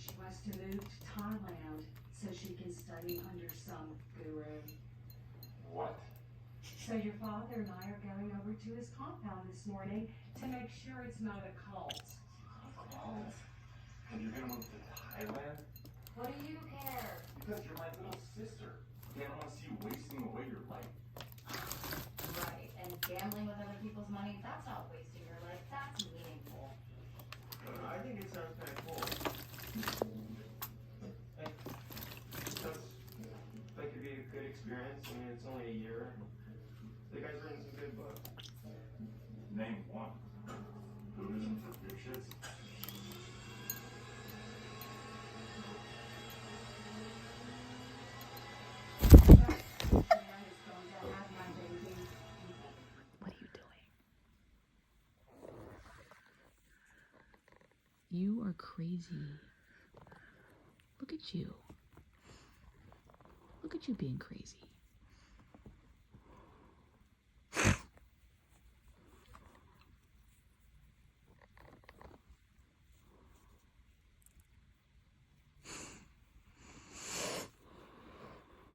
she wants to move to Thailand so she can study under some guru. What? So your father and I are going over to his compound this morning to make sure it's not a cult. Cult? And you're gonna move to Thailand? What do you care? Because you're my little sister. I don't want to see you wasting away your life. Right, and gambling with other people's money, that's not wasting your life, that's meaningful. I think it sounds kind of cool. Like, sounds like it'd be a good experience. I mean, it's only a year. The guy's written some good books. Name one. Buddhism for big shits. What are you doing? You are crazy. Look at you. Look at you being crazy.